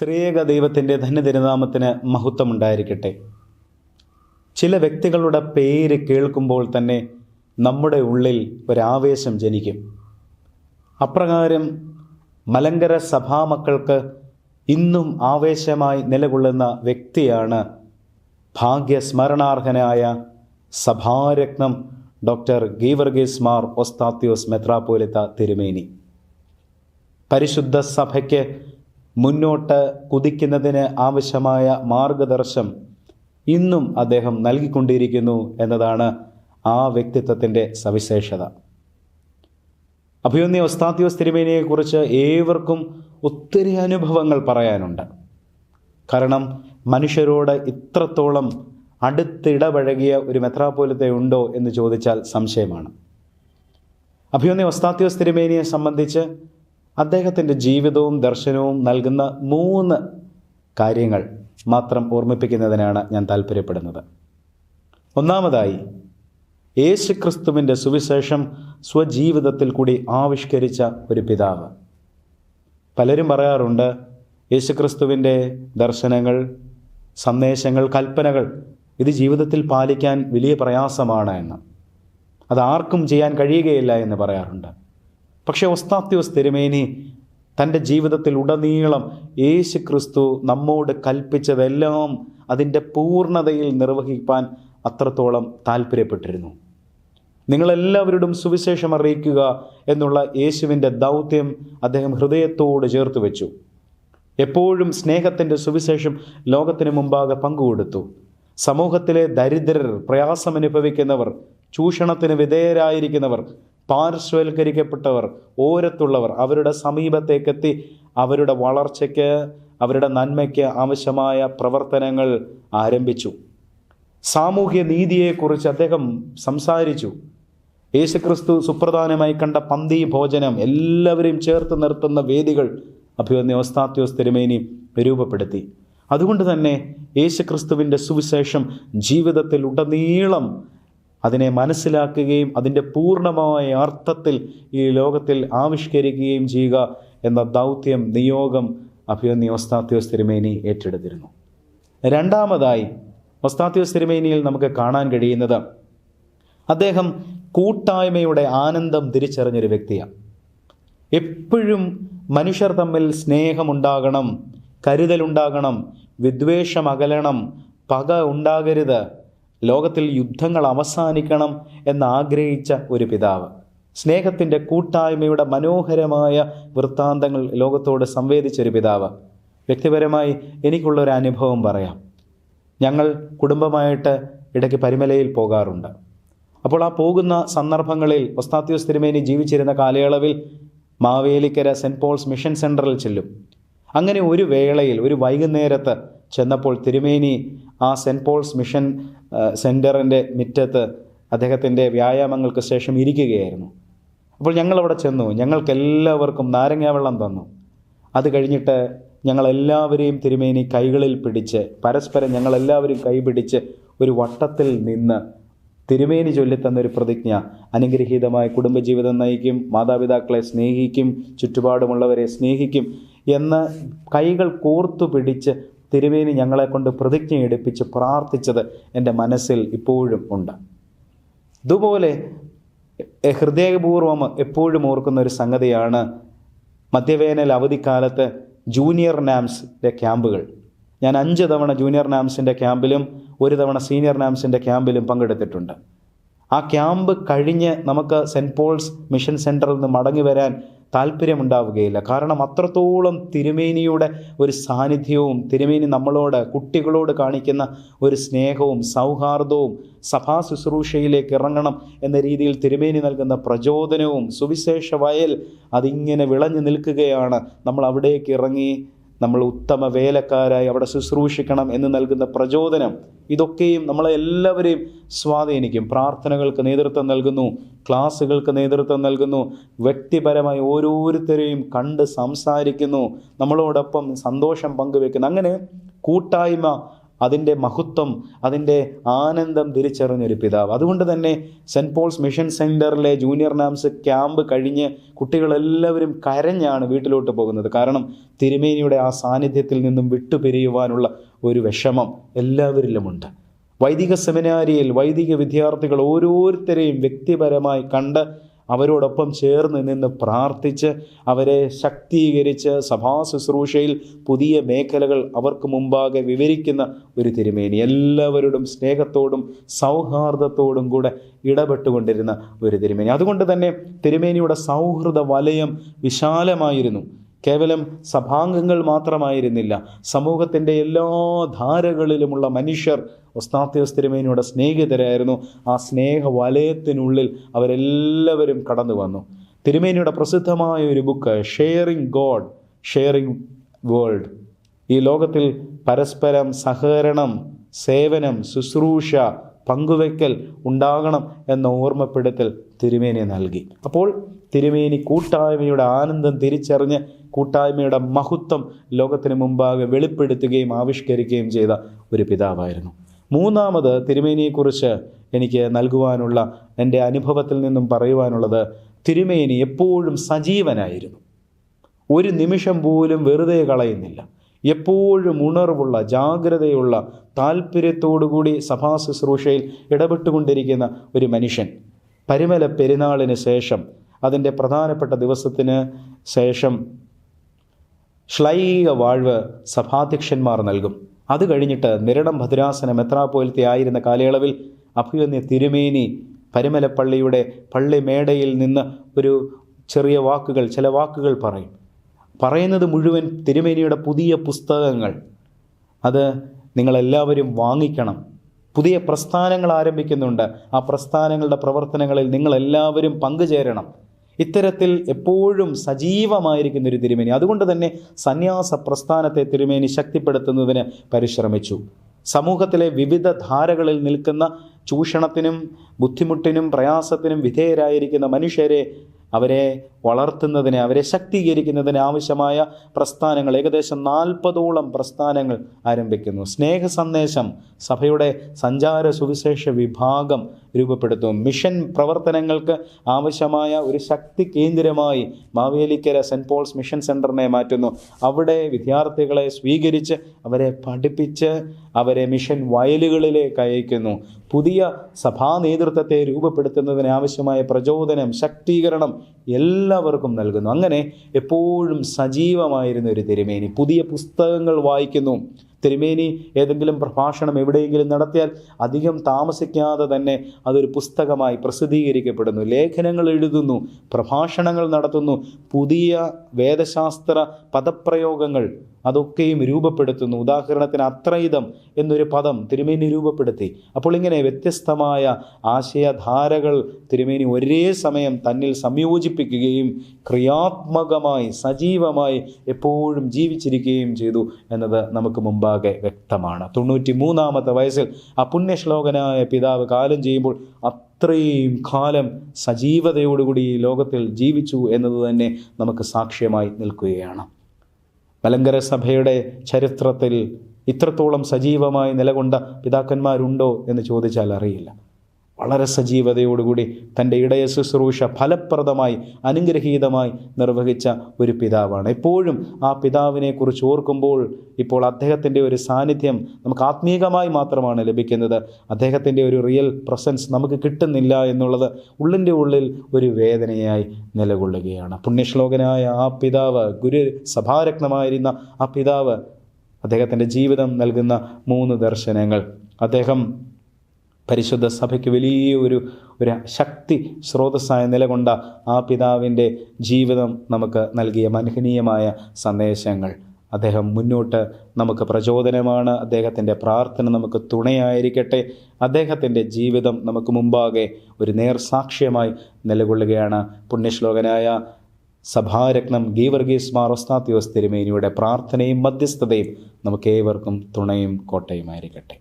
ത്രിയേക ദൈവത്തിൻ്റെ ധന്യതിരുനാമത്തിന് മഹത്വമുണ്ടായിരിക്കട്ടെ. ചില വ്യക്തികളുടെ പേര് കേൾക്കുമ്പോൾ തന്നെ നമ്മുടെ ഉള്ളിൽ ഒരാവേശം ജനിക്കും. അപ്രകാരം മലങ്കര സഭാമക്കൾക്ക് ഇന്നും ആവേശമായി നിലകൊള്ളുന്ന വ്യക്തിയാണ് ഭാഗ്യസ്മരണാർഹനായ സഭാരത്നം ഡോക്ടർ ഗീവർഗീസ് മാർ ഒസ്താത്യോസ് മെത്രാപ്പോലിത്ത തിരുമേനി. പരിശുദ്ധ സഭയ്ക്ക് മുന്നോട്ട് കുതിക്കുന്നതിന് ആവശ്യമായ മാർഗദർശനം ഇന്നും അദ്ദേഹം നൽകിക്കൊണ്ടിരിക്കുന്നു എന്നതാണ് ആ വ്യക്തിത്വത്തിൻ്റെ സവിശേഷത. അഭിമന്യ ഒസ്താത്യോസ് തിരുമേനിയെക്കുറിച്ച് ഏവർക്കും ഒത്തിരി അനുഭവങ്ങൾ പറയാനുണ്ട്. കാരണം മനുഷ്യരോട് ഇത്രത്തോളം അടുത്തിടപഴകിയ ഒരു മെത്രാപ്പോലിത്ത ഉണ്ടോ എന്ന് ചോദിച്ചാൽ സംശയമാണ്. അഭിമന്യ ഒസ്താത്യോസ് തിരുമേനിയെ സംബന്ധിച്ച് അദ്ദേഹത്തിൻ്റെ ജീവിതവും ദർശനവും നൽകുന്ന 3 കാര്യങ്ങൾ മാത്രം ഓർമ്മിപ്പിക്കുന്നതിനാണ് ഞാൻ താല്പര്യപ്പെടുന്നത്. ഒന്നാമതായി, യേശുക്രിസ്തുവിൻ്റെ സുവിശേഷം സ്വജീവിതത്തിൽ കൂടി ആവിഷ്കരിച്ച ഒരു പിതാവ്. പലരും പറയാറുണ്ട്, യേശുക്രിസ്തുവിൻ്റെ ദർശനങ്ങൾ, സന്ദേശങ്ങൾ, കൽപ്പനകൾ ഇത് ജീവിതത്തിൽ പാലിക്കാൻ വലിയ പ്രയാസമാണ് എന്ന്, അതാർക്കും ചെയ്യാൻ കഴിയുകയില്ല എന്ന് പറയാറുണ്ട്. പക്ഷേ ഒസ്താത്യോസ് തിരുമേനി തൻ്റെ ജീവിതത്തിൽ ഉടനീളം യേശുക്രിസ്തു നമ്മോട് കൽപ്പിച്ചതെല്ലാം അതിൻ്റെ പൂർണ്ണതയിൽ നിർവഹിക്കാൻ അത്രത്തോളം താല്പര്യപ്പെട്ടിരുന്നു. നിങ്ങളെല്ലാവരോടും സുവിശേഷം അറിയിക്കുക എന്നുള്ള യേശുവിൻ്റെ ദൗത്യം അദ്ദേഹം ഹൃദയത്തോട് ചേർത്ത് വെച്ചു. എപ്പോഴും സ്നേഹത്തിൻ്റെ സുവിശേഷം ലോകത്തിന് മുമ്പാകെ പങ്കുകൊടുത്തു. സമൂഹത്തിലെ ദരിദ്രർ, പ്രയാസമനുഭവിക്കുന്നവർ, ചൂഷണത്തിന് വിധേയരായിരിക്കുന്നവർ, പാർശ്വവൽക്കരിക്കപ്പെട്ടവർ, ഓരത്തുള്ളവർ അവരുടെ സമീപത്തേക്കെത്തി അവരുടെ വളർച്ചയ്ക്ക്, അവരുടെ നന്മയ്ക്ക് ആവശ്യമായ പ്രവർത്തനങ്ങൾ ആരംഭിച്ചു. സാമൂഹ്യ നീതിയെക്കുറിച്ച് അദ്ദേഹം സംസാരിച്ചു. യേശുക്രിസ്തു സുപ്രധാനമായി കണ്ട പന്തി ഭോജനം, എല്ലാവരെയും ചേർത്ത് നിർത്തുന്ന വേദികൾ അഭിമന്യ ഒസ്താത്യോസ് തിരുമേനി രൂപപ്പെടുത്തി. അതുകൊണ്ട് തന്നെ യേശുക്രിസ്തുവിൻ്റെ സുവിശേഷം ജീവിതത്തിൽ ഉടനീളം അതിനെ മനസ്സിലാക്കുകയും അതിൻ്റെ പൂർണ്ണമായ അർത്ഥത്തിൽ ഈ ലോകത്തിൽ ആവിഷ്കരിക്കുകയും ചെയ്യുക എന്ന ദൗത്യം, നിയോഗം അഭിമന്യ ഒസ്താത്യോസ് തിരുമേനി ഏറ്റെടുത്തിരുന്നു. രണ്ടാമതായി, ഒസ്താത്യോസ് തിരുമേനിയിൽ നമുക്ക് കാണാൻ കഴിയുന്നത് അദ്ദേഹം കൂട്ടായ്മയുടെ ആനന്ദം തിരിച്ചറിഞ്ഞൊരു വ്യക്തിയാണ്. എപ്പോഴും മനുഷ്യർ തമ്മിൽ സ്നേഹമുണ്ടാകണം, കരുതലുണ്ടാകണം, വിദ്വേഷം അകലണം, പക ഉണ്ടാകരുത്, ലോകത്തിൽ യുദ്ധങ്ങൾ അവസാനിക്കണം എന്നാഗ്രഹിച്ച ഒരു പിതാവ്. സ്നേഹത്തിൻ്റെ, കൂട്ടായ്മയുടെ മനോഹരമായ വൃത്താന്തങ്ങൾ ലോകത്തോട് സംവേദിച്ചൊരു പിതാവ്. വ്യക്തിപരമായി എനിക്കുള്ളൊരു അനുഭവം പറയാം. ഞങ്ങൾ കുടുംബമായിട്ട് ഇടയ്ക്ക് പരിമലയിൽ പോകാറുണ്ട്. അപ്പോൾ ആ പോകുന്ന സന്ദർഭങ്ങളിൽ ഒസ്താത്യോസ് തിരുമേനി ജീവിച്ചിരുന്ന കാലയളവിൽ മാവേലിക്കര സെൻറ്റ് പോൾസ് മിഷൻ സെൻറ്ററിൽ ചെല്ലും. അങ്ങനെ ഒരു വേളയിൽ, ഒരു വൈകുന്നേരത്ത് ചെന്നപ്പോൾ തിരുമേനി ആ സെൻറ്റ് പോൾസ് മിഷൻ സെൻറ്ററിൻ്റെ മുറ്റത്ത് അദ്ദേഹത്തിൻ്റെ വ്യായാമങ്ങൾക്ക് ശേഷം ഇരിക്കുകയായിരുന്നു. അപ്പോൾ ഞങ്ങളവിടെ ചെന്നു. ഞങ്ങൾക്കെല്ലാവർക്കും നാരങ്ങാവെള്ളം തന്നു. അത് കഴിഞ്ഞിട്ട് ഞങ്ങളെല്ലാവരെയും തിരുമേനി കൈകളിൽ പിടിച്ച്, പരസ്പരം ഞങ്ങളെല്ലാവരും കൈപിടിച്ച് ഒരു വട്ടത്തിൽ നിന്ന് തിരുമേനി ചൊല്ലിത്തന്നൊരു പ്രതിജ്ഞ, അനുഗ്രഹീതമായ കുടുംബജീവിതം നയിക്കും, മാതാപിതാക്കളെ സ്നേഹിക്കും, ചുറ്റുപാടുമുള്ളവരെ സ്നേഹിക്കും എന്ന് കൈകൾ കോർത്തു പിടിച്ച് തിരുമേനി ഞങ്ങളെ കൊണ്ട് പ്രതിജ്ഞ എടുപ്പിച്ച് പ്രാർത്ഥിച്ചത് എൻ്റെ മനസ്സിൽ ഇപ്പോഴും ഉണ്ട്. ഇതുപോലെ ഹൃദയപൂർവ്വം എപ്പോഴും ഓർക്കുന്ന ഒരു സംഗതിയാണ് മധ്യവേനൽ അവധിക്കാലത്ത് ജൂനിയർ നാംസിൻ്റെ ക്യാമ്പുകൾ. ഞാൻ 5 തവണ ജൂനിയർ നാംസിൻ്റെ ക്യാമ്പിലും 1 തവണ സീനിയർ നാംസിൻ്റെ ക്യാമ്പിലും പങ്കെടുത്തിട്ടുണ്ട്. ആ ക്യാമ്പ് കഴിഞ്ഞ് നമുക്ക് സെൻറ്റ് പോൾസ് മിഷൻ സെൻറ്ററിൽ നിന്ന് മടങ്ങി വരാൻ താല്പര്യമുണ്ടാവുകയില്ല. കാരണം അത്രത്തോളം തിരുമേനിയുടെ ഒരു സാന്നിധ്യവും, തിരുമേനി നമ്മളോട്, കുട്ടികളോട് കാണിക്കുന്ന ഒരു സ്നേഹവും സൗഹാർദ്ദവും, സഭാ ശുശ്രൂഷയിലേക്ക് ഇറങ്ങണം എന്ന രീതിയിൽ തിരുമേനി നൽകുന്ന പ്രചോദനവും, സുവിശേഷ വയൽ അതിങ്ങനെ വിളഞ്ഞു നിൽക്കുകയാണ്. നമ്മൾ അവിടേക്ക് ഇറങ്ങി നമ്മൾ ഉത്തമ വേലക്കാരായി അവിടെ ശുശ്രൂഷിക്കണം എന്ന് നൽകുന്ന പ്രചോദനം, ഇതൊക്കെയും നമ്മളെ എല്ലാവരെയും സ്വാധീനിക്കും. പ്രാർത്ഥനകൾക്ക് നേതൃത്വം നൽകുന്നു, ക്ലാസ്സുകൾക്ക് നേതൃത്വം നൽകുന്നു, വ്യക്തിപരമായി ഓരോരുത്തരെയും കണ്ട് സംസാരിക്കുന്നു, നമ്മളോടൊപ്പം സന്തോഷം പങ്കുവെക്കുന്നു. അങ്ങനെ കൂട്ടായ്മ അതിൻ്റെ മഹത്വം, അതിൻ്റെ ആനന്ദം തിരിച്ചറിഞ്ഞൊരു പിതാവ്. അതുകൊണ്ട് തന്നെ സെൻറ്റ് പോൾസ് മിഷൻ സെൻറ്ററിലെ ജൂനിയർ നാംസ് ക്യാമ്പ് കഴിഞ്ഞ് കുട്ടികളെല്ലാവരും കരഞ്ഞാണ് വീട്ടിലോട്ട് പോകുന്നത്. കാരണം തിരുമേനിയുടെ ആ സാന്നിധ്യത്തിൽ നിന്നും വിട്ടുപിരിയുവാനുള്ള ഒരു വിഷമം എല്ലാവരിലുമുണ്ട്. വൈദിക സെമിനാരിയിൽ വൈദിക വിദ്യാർത്ഥികൾ ഓരോരുത്തരെയും വ്യക്തിപരമായി കണ്ട് അവരോടൊപ്പം ചേർന്ന് നിന്ന് പ്രാർത്ഥിച്ച് അവരെ ശക്തീകരിച്ച് സഭാ ശുശ്രൂഷയിൽ പുതിയ മേഖലകൾ അവർക്ക് മുമ്പാകെ വിവരിക്കുന്ന ഒരു തിരുമേനി. എല്ലാവരോടും സ്നേഹത്തോടും സൗഹാർദ്ദത്തോടും കൂടെ ഇടപെട്ടുകൊണ്ടിരുന്ന ഒരു തിരുമേനി. അതുകൊണ്ട് തന്നെ തിരുമേനിയുടെ സൗഹൃദ വലയം വിശാലമായിരുന്നു. കേവലം സഭാംഗങ്ങൾ മാത്രമായിരുന്നില്ല, സമൂഹത്തിൻ്റെ എല്ലാ ധാരകളിലുമുള്ള മനുഷ്യർ ഒസ്താത്യോസ് തിരുമേനിയുടെ സ്നേഹിതരായിരുന്നു. ആ സ്നേഹ വലയത്തിനുള്ളിൽ അവരെല്ലാവരും കടന്നു വന്നു. തിരുമേനിയുടെ പ്രസിദ്ധമായ ഒരു book sharing God, sharing world. ഈ ലോകത്തിൽ പരസ്പരം സഹകരണം, സേവനം, ശുശ്രൂഷ, പങ്കുവയ്ക്കൽ ഉണ്ടാകണം എന്ന ഓർമ്മപ്പെടുത്തൽ തിരുമേനി നൽകി. അപ്പോൾ തിരുമേനി കൂട്ടായ്മയുടെ ആനന്ദം തിരിച്ചറിഞ്ഞ് കൂട്ടായ്മയുടെ മഹത്വം ലോകത്തിന് മുമ്പാകെ വെളിപ്പെടുത്തുകയും ആവിഷ്കരിക്കുകയും ചെയ്ത ഒരു പിതാവായിരുന്നു. മൂന്നാമത് തിരുമേനിയെക്കുറിച്ച് എനിക്ക് നൽകുവാനുള്ള എൻ്റെ അനുഭവത്തിൽ നിന്നും പറയുവാനുള്ളത്, തിരുമേനി എപ്പോഴും സജീവനായിരുന്നു. ഒരു നിമിഷം പോലും വെറുതെ കളയുന്നില്ല. എപ്പോഴും ഉണർവുള്ള, ജാഗ്രതയുള്ള, താല്പര്യത്തോടുകൂടി സഭാ ശുശ്രൂഷയിൽ ഇടപെട്ടുകൊണ്ടിരിക്കുന്ന ഒരു മനുഷ്യൻ. പരിമല പെരുന്നാളിന് ശേഷം, അതിൻ്റെ പ്രധാനപ്പെട്ട ദിവസത്തിന് ശേഷം ശ്ലൈക വാഴ്വ് സഭാധ്യക്ഷന്മാർ നൽകും. അത് കഴിഞ്ഞിട്ട് നിരണം ഭദ്രാസന മെത്രാപ്പോലിത്ത ആയിരുന്ന കാലയളവിൽ അഭിവന്യ തിരുമേനി പരിമലപ്പള്ളിയുടെ പള്ളി മേടയിൽ നിന്ന് ഒരു ചെറിയ വാക്കുകൾ, ചില വാക്കുകൾ പറയും. പറയുന്നത് മുഴുവൻ തിരുമേനിയുടെ പുതിയ പുസ്തകങ്ങൾ, അത് നിങ്ങളെല്ലാവരും വാങ്ങിക്കണം. പുതിയ പ്രസ്ഥാനങ്ങൾ ആരംഭിക്കുന്നുണ്ട്, ആ പ്രസ്ഥാനങ്ങളുടെ പ്രവർത്തനങ്ങളിൽ നിങ്ങളെല്ലാവരും പങ്കുചേരണം. ഇത്തരത്തിൽ എപ്പോഴും സജീവമായിരിക്കുന്ന ഒരു തിരുമേനി. അതുകൊണ്ട് തന്നെ സന്യാസ പ്രസ്ഥാനത്തെ തിരുമേനി ശക്തിപ്പെടുത്തുന്നതിന് പരിശ്രമിച്ചു. സമൂഹത്തിലെ വിവിധ ധാരകളിൽ നിൽക്കുന്ന ചൂഷണത്തിനും ബുദ്ധിമുട്ടിനും പ്രയാസത്തിനും വിധേയരായിരിക്കുന്ന മനുഷ്യരെ, അവരെ വളർത്തുന്നതിന്, അവരെ ശക്തീകരിക്കുന്നതിന് ആവശ്യമായ പ്രസ്ഥാനങ്ങൾ, ഏകദേശം 40ഓളം പ്രസ്ഥാനങ്ങൾ ആരംഭിക്കുന്നു. സ്നേഹ സന്ദേശം സഭയുടെ സഞ്ചാര സുവിശേഷ വിഭാഗം രൂപപ്പെടുത്തും. മിഷൻ പ്രവർത്തനങ്ങൾക്ക് ആവശ്യമായ ഒരു ശക്തി കേന്ദ്രമായി മാവേലിക്കര സെൻറ്റ് പോൾസ് മിഷൻ സെൻറ്ററിനെ മാറ്റുന്നു. അവിടെ വിദ്യാർത്ഥികളെ സ്വീകരിച്ച് അവരെ പഠിപ്പിച്ച് അവരെ മിഷൻ വയലുകളിലേക്ക് അയക്കുന്നു. പുതിയ സഭാ നേതൃത്വത്തെ രൂപപ്പെടുത്തുന്നതിന് ആവശ്യമായ പ്രചോദനം, ശക്തീകരണം എല്ലാവർക്കും നൽകുന്നു. അങ്ങനെ എപ്പോഴും സജീവമായിരുന്ന ഒരു തിരുമേനി. പുതിയ പുസ്തകങ്ങൾ വായിക്കുന്നു. തിരുമേനി ഏതെങ്കിലും പ്രഭാഷണം എവിടെയെങ്കിലും നടത്തിയാൽ അധികം താമസിക്കാതെ തന്നെ അതൊരു പുസ്തകമായി പ്രസിദ്ധീകരിക്കപ്പെടുന്നു. ലേഖനങ്ങൾ എഴുതുന്നു, പ്രഭാഷണങ്ങൾ നടത്തുന്നു, പുതിയ വേദശാസ്ത്ര പദപ്രയോഗങ്ങൾ അതൊക്കെയും രൂപപ്പെടുത്തുന്നു. ഉദാഹരണത്തിന് അത്രൈതം എന്നൊരു പദം തിരുമേനി രൂപപ്പെടുത്തി. അപ്പോൾ ഇങ്ങനെ വ്യത്യസ്തമായ ആശയധാരകൾ തിരുമേനി ഒരേ സമയം തന്നിൽ സംയോജിപ്പിക്കുകയും ക്രിയാത്മകമായി സജീവമായി എപ്പോഴും ജീവിച്ചിരിക്കുകയും ചെയ്തു എന്നത് നമുക്ക് മുമ്പാകെ വ്യക്തമാണ്. 93-ാമത്തെ വയസ്സിൽ ആ പുണ്യശ്ലോകനായ പിതാവ് കാലം ചെയ്യുമ്പോൾ അത്രയും കാലം സജീവതയോടുകൂടി ഈ ലോകത്തിൽ ജീവിച്ചു എന്നത് തന്നെ നമുക്ക് സാക്ഷ്യമായി നിൽക്കുകയാണ്. മലങ്കര സഭയുടെ ചരിത്രത്തിൽ ഇത്രത്തോളം സജീവമായി നിലകൊണ്ട പിതാക്കന്മാരുണ്ടോ എന്ന് ചോദിച്ചാൽ അറിയില്ല. വളരെ സജീവതയോടുകൂടി തൻ്റെ ഇടയ ശുശ്രൂഷ ഫലപ്രദമായി അനുഗ്രഹീതമായി നിർവഹിച്ച ഒരു പിതാവാണ്. എപ്പോഴും ആ പിതാവിനെ കുറിച്ച് ഓർക്കുമ്പോൾ ഇപ്പോൾ അദ്ദേഹത്തിൻ്റെ ഒരു സാന്നിധ്യം നമുക്ക് ആത്മീകമായി മാത്രമാണ് ലഭിക്കുന്നത്. അദ്ദേഹത്തിൻ്റെ ഒരു റിയൽ പ്രസൻസ് നമുക്ക് കിട്ടുന്നില്ല എന്നുള്ളത് ഉള്ളിൻ്റെ ഉള്ളിൽ ഒരു വേദനയായി നിലകൊള്ളുകയാണ്. പുണ്യശ്ലോകനായ ആ പിതാവ്, ഗുരു സഭാരത്നമായിരുന്ന ആ പിതാവ്, അദ്ദേഹത്തിൻ്റെ ജീവിതം നൽകുന്ന 3 ദർശനങ്ങൾ, അദ്ദേഹം പരിശുദ്ധ സഭയ്ക്ക് വലിയ ഒരു ശക്തി സ്രോതസ്സായി നിലകൊണ്ട ആ പിതാവിൻ്റെ ജീവിതം നമുക്ക് നൽകിയ മനഹനീയമായ സന്ദേശങ്ങൾ, അദ്ദേഹം മുന്നോട്ട് നമുക്ക് പ്രചോദനമാണ്. അദ്ദേഹത്തിൻ്റെ പ്രാർത്ഥന നമുക്ക് തുണയായിരിക്കട്ടെ. അദ്ദേഹത്തിൻ്റെ ജീവിതം നമുക്ക് മുമ്പാകെ ഒരു നേർസാക്ഷ്യമായി നിലകൊള്ളുകയാണ്. പുണ്യശ്ലോകനായ സഭാരത്നം ഗീവർഗീസ് മാർ ഒസ്താത്യോസ് തിരുമേനിയുടെ പ്രാർത്ഥനയും മധ്യസ്ഥതയും നമുക്കേവർക്കും തുണയും കോട്ടയുമായിരിക്കട്ടെ.